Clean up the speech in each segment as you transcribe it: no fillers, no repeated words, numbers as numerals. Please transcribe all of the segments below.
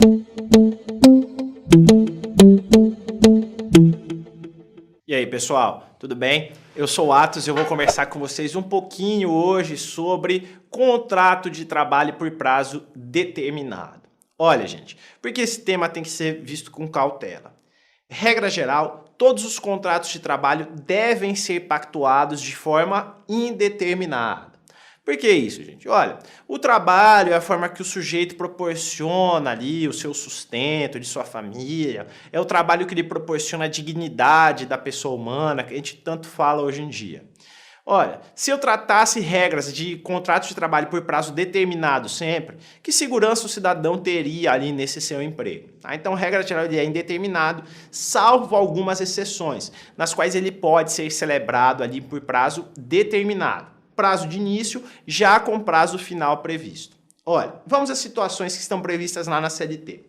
E aí, pessoal, tudo bem? Eu sou o Atos e eu vou conversar com vocês um pouquinho hoje sobre contrato de trabalho por prazo determinado. Olha, gente, porque esse tema tem que ser visto com cautela. Regra geral, todos os contratos de trabalho devem ser pactuados de forma indeterminada. Por que isso, gente? Olha, o trabalho é a forma que o sujeito proporciona ali o seu sustento de sua família, é o trabalho que lhe proporciona a dignidade da pessoa humana, que a gente tanto fala hoje em dia. Olha, se eu tratasse regras de contrato de trabalho por prazo determinado sempre, que segurança o cidadão teria ali nesse seu emprego? Tá? Então, regra geral, ele é indeterminado, salvo algumas exceções, nas quais ele pode ser celebrado ali por prazo determinado. Prazo de início, já com prazo final previsto. Olha, vamos às situações que estão previstas lá na CLT.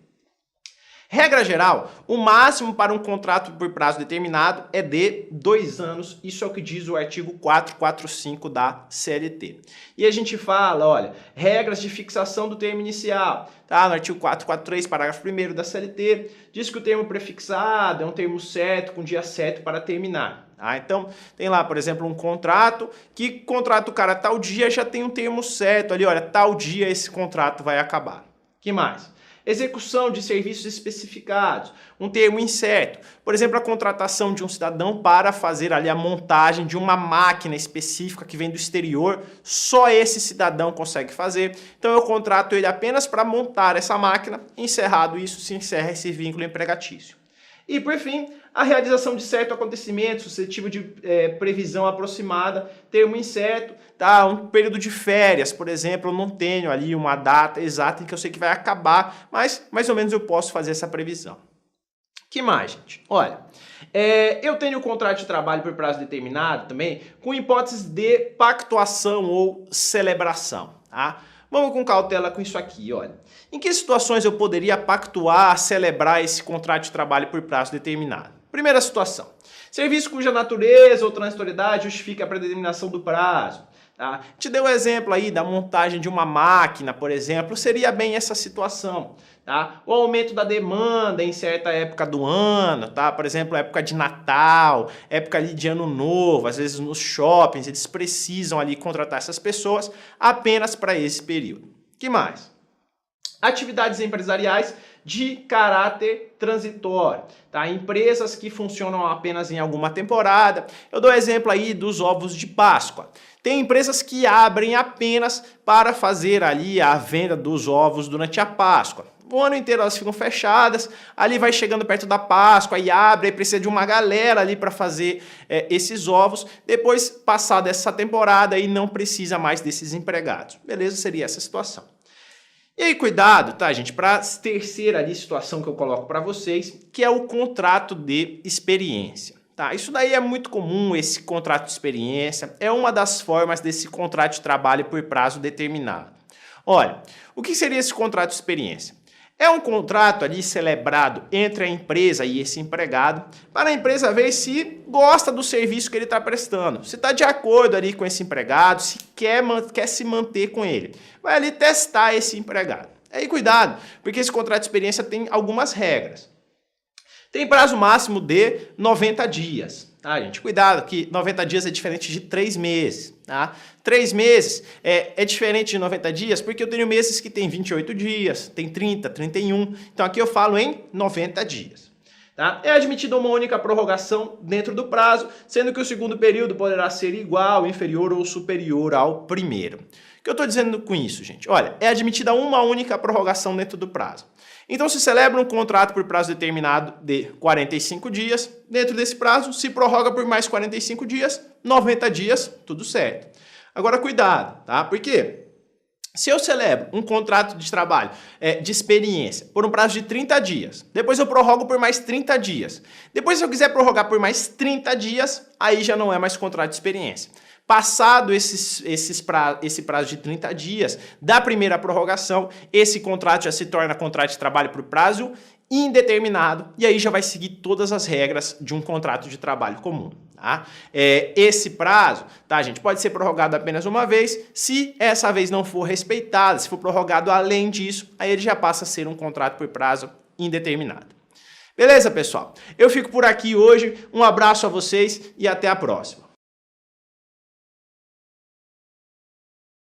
Regra geral, o máximo para um contrato por prazo determinado é de 2 anos, isso é o que diz o artigo 445 da CLT. E a gente fala, olha, regras de fixação do termo inicial, tá? No artigo 443, parágrafo 1º da CLT, diz que o termo prefixado é um termo certo, com dia certo para terminar. Ah, então, tem lá, por exemplo, um contrato, que contrata o cara tal dia, já tem um termo certo ali, olha, tal dia esse contrato vai acabar. Que mais? Execução de serviços especificados, um termo incerto. Por exemplo, a contratação de um cidadão para fazer ali a montagem de uma máquina específica que vem do exterior, só esse cidadão consegue fazer. Então eu contrato ele apenas para montar essa máquina, encerrado isso, se encerra esse vínculo empregatício. E, por fim, a realização de certo acontecimento suscetível de previsão aproximada, termo incerto, tá? Um período de férias, por exemplo, eu não tenho ali uma data exata em que eu sei que vai acabar, mas mais ou menos eu posso fazer essa previsão. Que mais, gente? Olha, eu tenho o contrato de trabalho por prazo determinado também, com hipóteses de pactuação ou celebração, tá? Vamos com cautela com isso aqui, olha. Em que situações eu poderia pactuar, celebrar esse contrato de trabalho por prazo determinado? Primeira situação, serviço cuja natureza ou transitoriedade justifica a predeterminação do prazo. Tá? Te dei o exemplo aí da montagem de uma máquina, por exemplo, seria bem essa situação. Tá? O aumento da demanda em certa época do ano, tá? Por exemplo, época de Natal, época ali de Ano Novo, às vezes nos shoppings, eles precisam ali contratar essas pessoas apenas para esse período. Que mais? Atividades empresariais de caráter transitório, tá? Empresas que funcionam apenas em alguma temporada. Eu dou exemplo aí dos ovos de Páscoa. Tem empresas que abrem apenas para fazer ali a venda dos ovos durante a Páscoa. O ano inteiro elas ficam fechadas, ali vai chegando perto da Páscoa e abre, aí precisa de uma galera ali para fazer esses ovos. Depois, passada essa temporada, aí não precisa mais desses empregados. Beleza? Seria essa situação. E aí, cuidado, tá, gente, para a terceira ali situação que eu coloco para vocês, que é o contrato de experiência. Tá? Isso daí é muito comum, esse contrato de experiência, é uma das formas desse contrato de trabalho por prazo determinado. Olha, o que seria esse contrato de experiência? É um contrato ali celebrado entre a empresa e esse empregado para a empresa ver se gosta do serviço que ele está prestando, se está de acordo ali com esse empregado, se quer se manter com ele. Vai ali testar esse empregado. Aí cuidado, porque esse contrato de experiência tem algumas regras. Tem prazo máximo de 90 dias. Tá, gente? Cuidado que 90 dias é diferente de 3 meses. Tá? 3 meses é diferente de 90 dias porque eu tenho meses que tem 28 dias, tem 30, 31. Então aqui eu falo em 90 dias. Tá? É admitida uma única prorrogação dentro do prazo, sendo que o segundo período poderá ser igual, inferior ou superior ao primeiro. O que eu estou dizendo com isso, gente? Olha, é admitida uma única prorrogação dentro do prazo. Então se celebra um contrato por prazo determinado de 45 dias, dentro desse prazo se prorroga por mais 45 dias, 90 dias, tudo certo. Agora cuidado, tá? Por quê? Se eu celebro um contrato de trabalho de experiência por um prazo de 30 dias, depois eu prorrogo por mais 30 dias, depois se eu quiser prorrogar por mais 30 dias, aí já não é mais contrato de experiência. Passado esse prazo de 30 dias da primeira prorrogação, esse contrato já se torna contrato de trabalho por prazo indeterminado e aí já vai seguir todas as regras de um contrato de trabalho comum. Tá? Esse prazo, tá, gente, pode ser prorrogado apenas uma vez. Se essa vez não for respeitada, se for prorrogado além disso, aí ele já passa a ser um contrato por prazo indeterminado. Beleza, pessoal? Eu fico por aqui hoje. Um abraço a vocês e até a próxima.